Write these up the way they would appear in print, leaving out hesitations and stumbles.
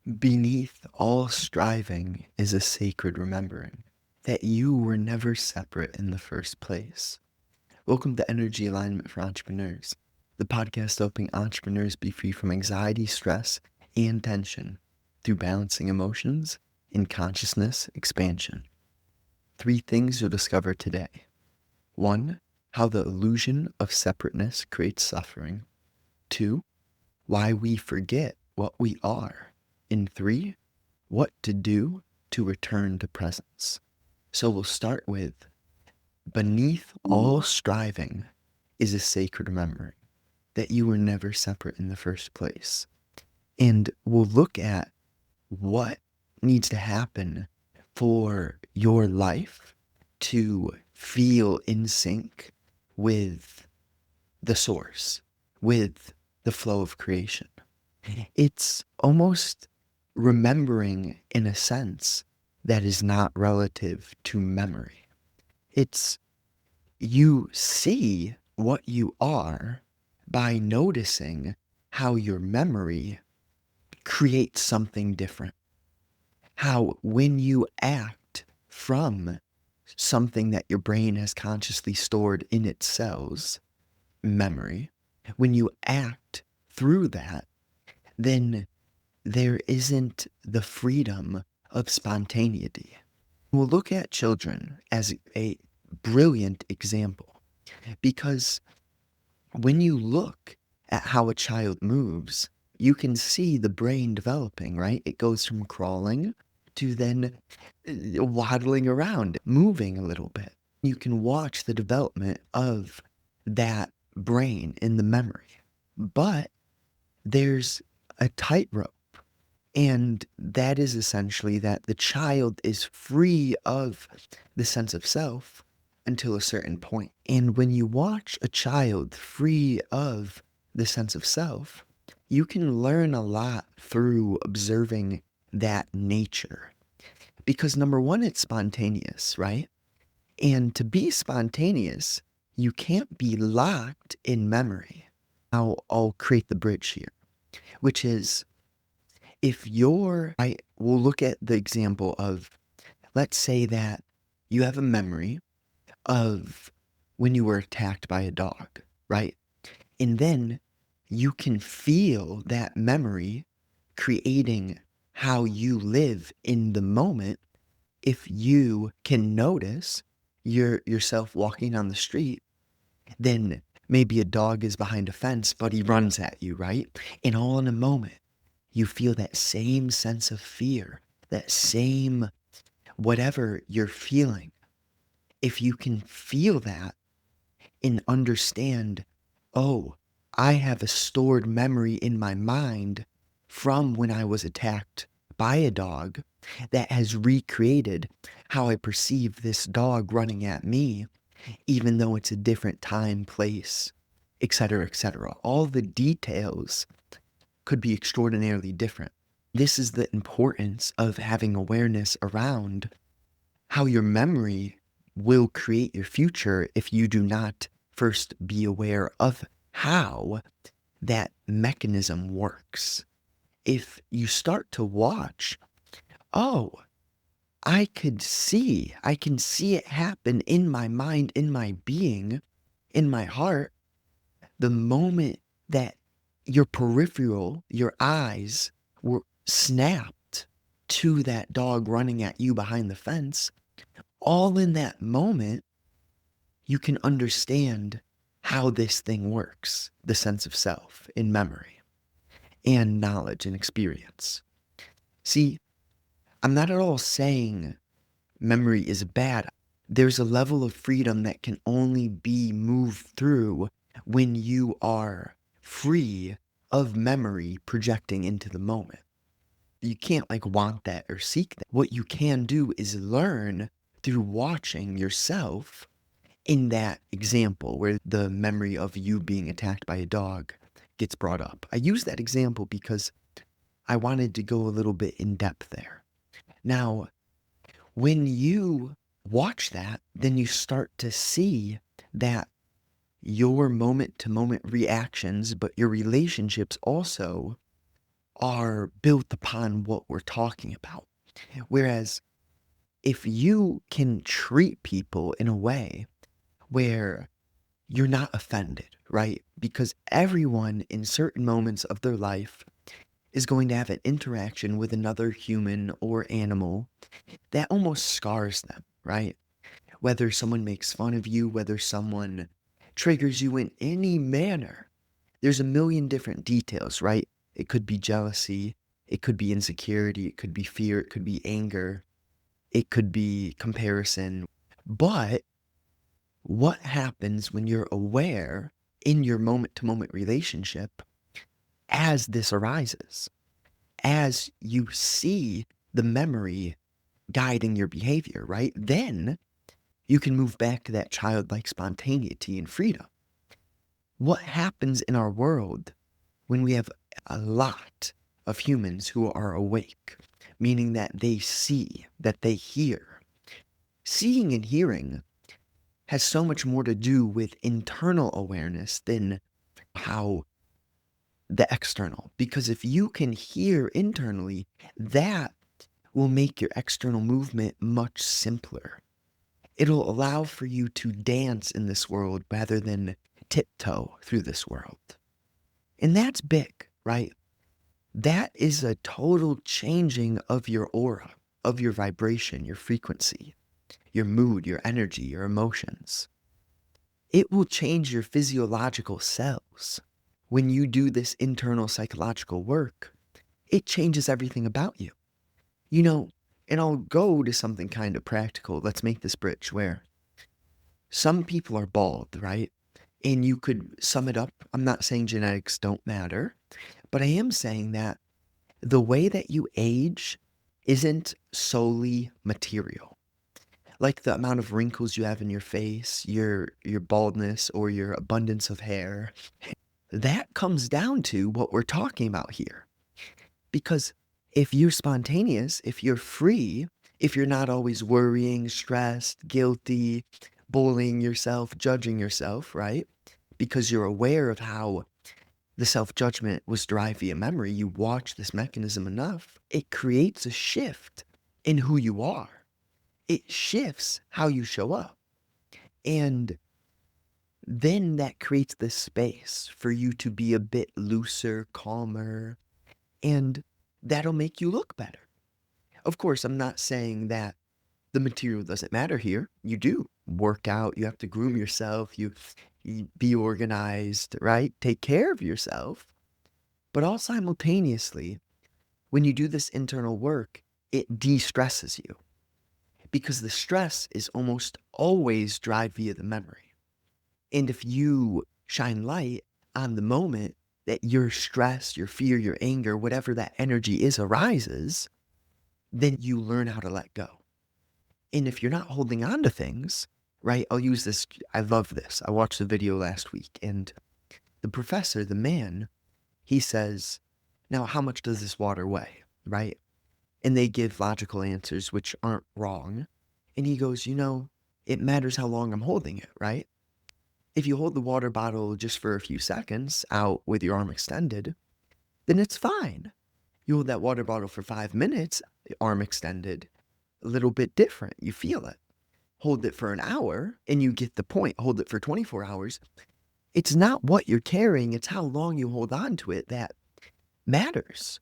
Beneath all striving is a sacred remembering that you were never separate in the first place. Welcome to Energy Alignment for Entrepreneurs, the podcast helping entrepreneurs be free from anxiety, stress, and tension through balancing emotions and consciousness expansion. 3 things you'll discover today. 1. How the illusion of separateness creates suffering. 2. Why we forget what we are. And 3, what to do to return to presence. So we'll start with beneath all striving is a sacred remembering that you were never separate in the first place. And we'll look at what needs to happen for your life to feel in sync with the source, with the flow of creation. It's almost remembering in a sense that is not relative to memory. It's you see what you are by noticing how your memory creates something different. How when you act from something that your brain has consciously stored in its cells, memory, when you act through that, then there isn't the freedom of spontaneity. We'll look at children as a brilliant example because when you look at how a child moves, you can see the brain developing, right? It goes from crawling to then waddling around, moving a little bit. You can watch the development of that brain in the memory. But there's a tightrope. And that is essentially that the child is free of the sense of self until a certain point. And when you watch a child free of the sense of self, you can learn a lot through observing that nature. Because number one, it's spontaneous, right? And to be spontaneous, you can't be locked in memory. Now, I'll create the bridge here, which is we'll look at the example of, let's say that you have a memory of when you were attacked by a dog, right? And then you can feel that memory creating how you live in the moment if you can notice yourself walking on the street, then maybe a dog is behind a fence, but he runs at you, right? And all in a moment, you feel that same sense of fear, that same whatever you're feeling. If you can feel that and understand, oh, I have a stored memory in my mind from when I was attacked by a dog that has recreated how I perceive this dog running at me, even though it's a different time, place, etc., etc. All the details could be extraordinarily different. This is the importance of having awareness around how your memory will create your future if you do not first be aware of how that mechanism works. If you start to watch, oh, I can see it happen in my mind, in my being, in my heart, the moment that your peripheral, your eyes were snapped to that dog running at you behind the fence, all in that moment, you can understand how this thing works, the sense of self in memory and knowledge and experience. See, I'm not at all saying memory is bad. There's a level of freedom that can only be moved through when you are free of memory projecting into the moment. You can't want that or seek that. What you can do is learn through watching yourself in that example where the memory of you being attacked by a dog gets brought up. I use that example because I wanted to go a little bit in depth there. Now, when you watch that, then you start to see that your moment to moment reactions, but your relationships also are built upon what we're talking about. Whereas if you can treat people in a way where you're not offended, right? Because everyone in certain moments of their life is going to have an interaction with another human or animal that almost scars them, right? Whether someone makes fun of you, whether someone triggers you in any manner, there's a million different details, right? It could be jealousy, it could be insecurity, it could be fear, it could be anger, it could be comparison. But what happens when you're aware in your moment to moment relationship as this arises, as you see the memory guiding your behavior, right? Then you can move back to that childlike spontaneity and freedom. What happens in our world when we have a lot of humans who are awake, meaning that they see, that they hear? Seeing and hearing has so much more to do with internal awareness than how the external. Because if you can hear internally, that will make your external movement much simpler. It'll allow for you to dance in this world rather than tiptoe through this world. And that's big, right? That is a total changing of your aura, of your vibration, your frequency, your mood, your energy, your emotions. It will change your physiological cells. When you do this internal psychological work, it changes everything about you. You know, and I'll go to something kind of practical. Let's make this bridge where some people are bald, right? And you could sum it up. I'm not saying genetics don't matter, but I am saying that the way that you age isn't solely material. Like the amount of wrinkles you have in your face, your baldness or your abundance of hair, that comes down to what we're talking about here. Because if you're spontaneous, if you're free, if you're not always worrying, stressed, guilty, bullying yourself, judging yourself, right? Because you're aware of how the self judgment was derived via memory, you watch this mechanism enough, it creates a shift in who you are. It shifts how you show up. And then that creates this space for you to be a bit looser, calmer, and that'll make you look better. Of course, I'm not saying that the material doesn't matter here. You do work out, you have to groom yourself, you be organized, right? Take care of yourself. But all simultaneously, when you do this internal work, it de-stresses you because the stress is almost always drive via the memory. And if you shine light on the moment that your stress, your fear, your anger, whatever that energy is arises, then you learn how to let go. And if you're not holding on to things, right? I'll use this. I love this. I watched the video last week and the professor, the man, he says, now how much does this water weigh? Right? And they give logical answers, which aren't wrong. And he goes, it matters how long I'm holding it, right? If you hold the water bottle just for a few seconds out with your arm extended, then it's fine. You hold that water bottle for 5 minutes, arm extended, a little bit different. You feel it. Hold it for an hour and you get the point. Hold it for 24 hours. It's not what you're carrying, it's how long you hold on to it that matters.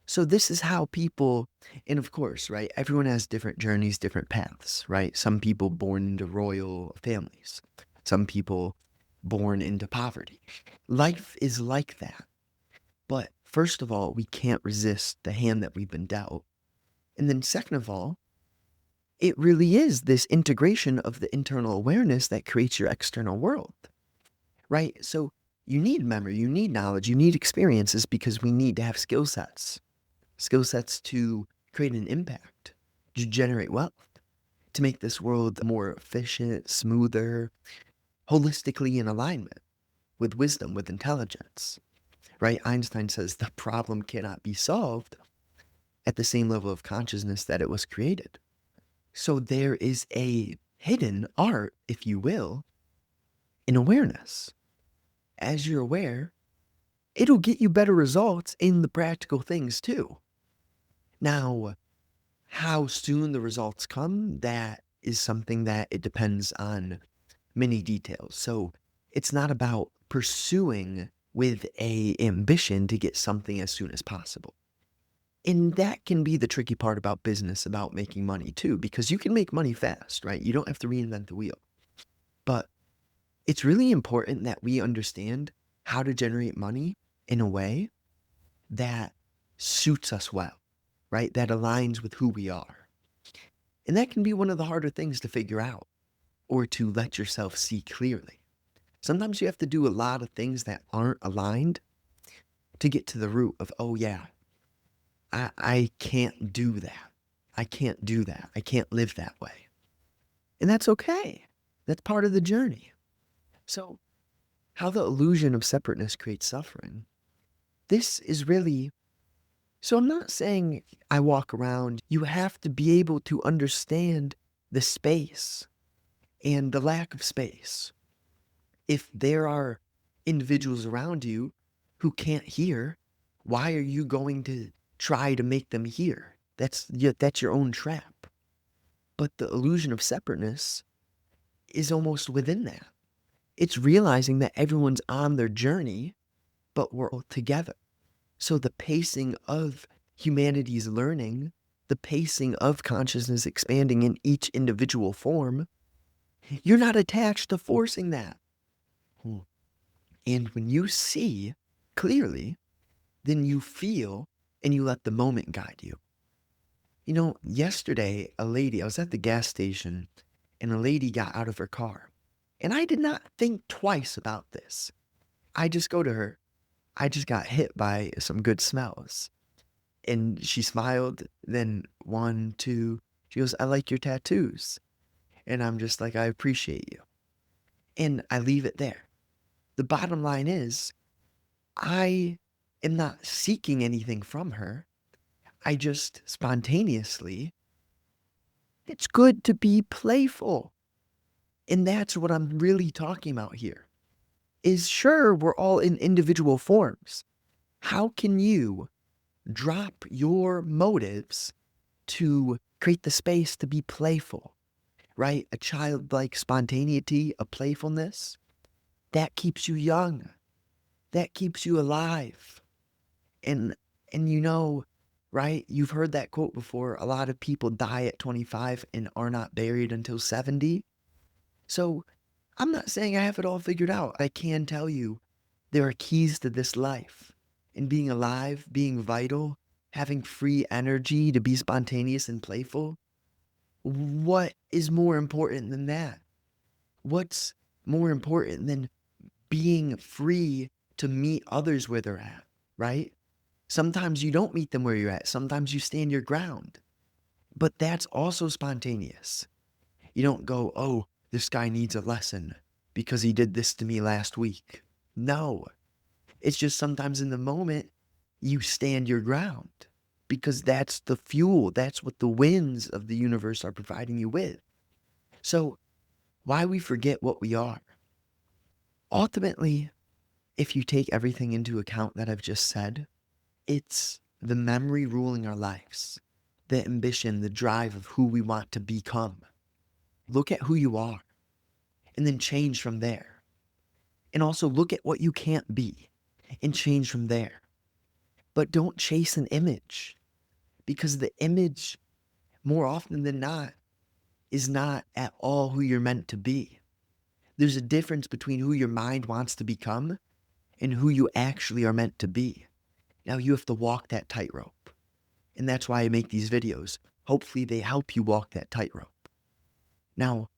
So this is how people, and of course, right, everyone has different journeys, different paths, right? Some people born into royal families, some people born into poverty. Life is like that. But first of all, we can't resist the hand that we've been dealt. And then second of all, it really is this integration of the internal awareness that creates your external world, right? So you need memory, you need knowledge, you need experiences because we need to have skill sets to create an impact, to generate wealth, to make this world more efficient, smoother, holistically in alignment with wisdom, with intelligence, right? Einstein says the problem cannot be solved at the same level of consciousness that it was created. So there is a hidden art, if you will, in awareness. As you're aware, it'll get you better results in the practical things too. Now, how soon the results come, that is something that it depends on many details. So it's not about pursuing with a ambition to get something as soon as possible. And that can be the tricky part about business, about making money too, because you can make money fast, right? You don't have to reinvent the wheel. But it's really important that we understand how to generate money in a way that suits us well, right? That aligns with who we are. And that can be one of the harder things to figure out or to let yourself see clearly. Sometimes you have to do a lot of things that aren't aligned to get to the root of, oh, yeah, I can't do that. I can't do that. I can't live that way. And that's okay. That's part of the journey. So, how the illusion of separateness creates suffering. This is really, so I'm not saying I walk around. You have to be able to understand the space and the lack of space. If there are individuals around you who can't hear, why are you going to try to make them hear? That's your own trap. But the illusion of separateness is almost within that. It's realizing that everyone's on their journey, but we're all together. So the pacing of humanity's learning, the pacing of consciousness expanding in each individual form, you're not attached to forcing that. And when you see clearly, then you feel and you let the moment guide you. You know, yesterday, I was at the gas station and a lady got out of her car. And I did not think twice about this. I just go to her. I just got hit by some good smells. And she smiled. Then one, two, she goes, I like your tattoos. And I'm just like, I appreciate you. And I leave it there. The bottom line is, I am not seeking anything from her. I just spontaneously, it's good to be playful. And that's what I'm really talking about here. Is sure, we're all in individual forms. How can you drop your motives to create the space to be playful, right? A childlike spontaneity, a playfulness, that keeps you young. That keeps you alive. And you know, right? You've heard that quote before. A lot of people die at 25 and are not buried until 70. So I'm not saying I have it all figured out. I can tell you there are keys to this life. And being alive, being vital, having free energy to be spontaneous and playful. What is more important than that? What's more important than being free to meet others where they're at, right? Sometimes you don't meet them where you're at. Sometimes you stand your ground. But that's also spontaneous. You don't go, oh, this guy needs a lesson because he did this to me last week. No. It's just sometimes in the moment, you stand your ground because that's the fuel. That's what the winds of the universe are providing you with. So why we forget what we are? Ultimately, if you take everything into account that I've just said, it's the memory ruling our lives, the ambition, the drive of who we want to become. Look at who you are and then change from there. And also look at what you can't be and change from there. But don't chase an image because the image, more often than not, is not at all who you're meant to be. There's a difference between who your mind wants to become and who you actually are meant to be. Now you have to walk that tightrope. And that's why I make these videos. Hopefully they help you walk that tightrope. Now,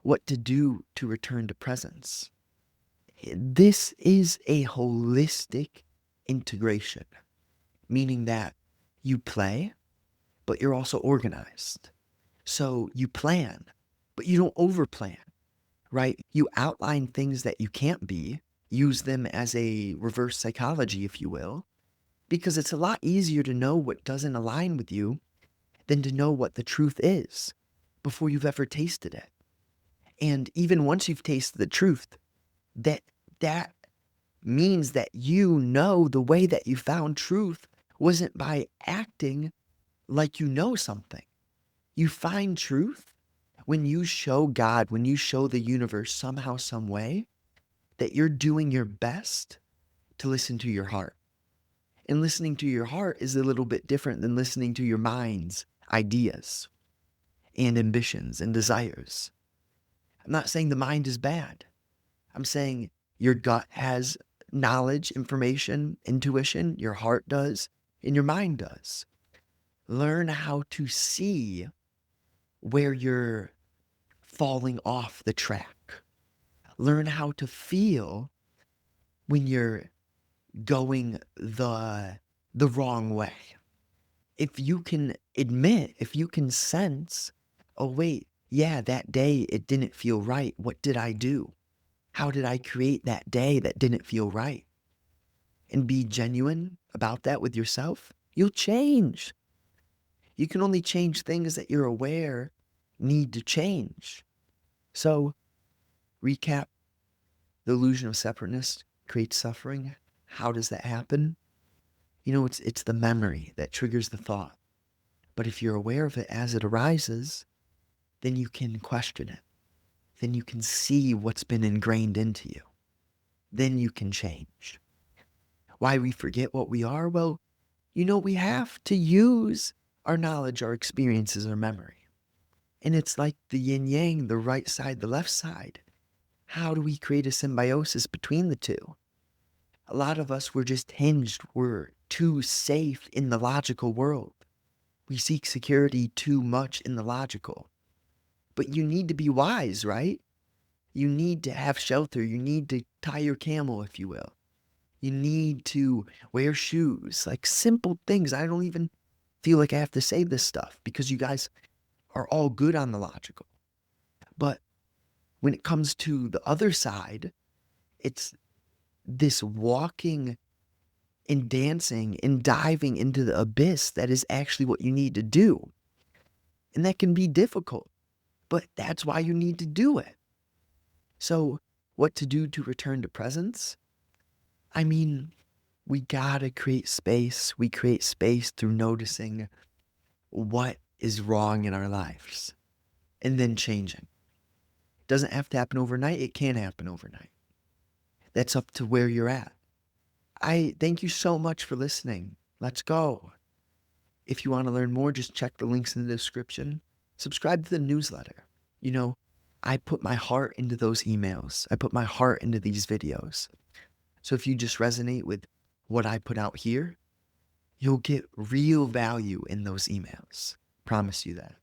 what to do to return to presence? This is a holistic integration, meaning that you play, but you're also organized. So you plan, but you don't overplan, right? You outline things that you can't be, use them as a reverse psychology, if you will, because it's a lot easier to know what doesn't align with you than to know what the truth is before you've ever tasted it. And even once you've tasted the truth, that means that you know the way that you found truth wasn't by acting like you know something. You find truth when you show God, when you show the universe somehow, some way that you're doing your best to listen to your heart. And listening to your heart is a little bit different than listening to your mind's ideas and ambitions and desires. I'm not saying the mind is bad. I'm saying your gut has knowledge, information, intuition, your heart does, and your mind does. Learn how to see where you're falling off the track. Learn how to feel when you're going the wrong way. If you can admit, if you can sense, oh wait, yeah, that day it didn't feel right. What did I do? How did I create that day that didn't feel right? And be genuine about that with yourself, you'll change. You can only change things that you're aware need to change. So, recap: the illusion of separateness creates suffering. How does that happen? You know, it's the memory that triggers the thought. But if you're aware of it as it arises, then you can question it. Then you can see what's been ingrained into you. Then you can change. Why we forget what we are? Well, you know, we have to use our knowledge, our experiences, our memory. And it's like the yin yang, the right side, the left side. How do we create a symbiosis between the two? A lot of us were just hinged, we're too safe in the logical world. We seek security too much in the logical. But you need to be wise, right? You need to have shelter. You need to tie your camel, if you will. You need to wear shoes, like simple things. I don't even feel like I have to say this stuff because you guys are all good on the logical. But when it comes to the other side, it's this walking and dancing and diving into the abyss that is actually what you need to do. And that can be difficult, but that's why you need to do it. So, what to do to return to presence? I mean, we gotta create space. We create space through noticing what is wrong in our lives and then changing. It doesn't have to happen overnight, it can happen overnight. That's up to where you're at. I thank you so much for listening. Let's go. If you want to learn more, just check the links in the description. Subscribe to the newsletter. You know, I put my heart into those emails. I put my heart into these videos. So if you just resonate with what I put out here, you'll get real value in those emails. Promise you that.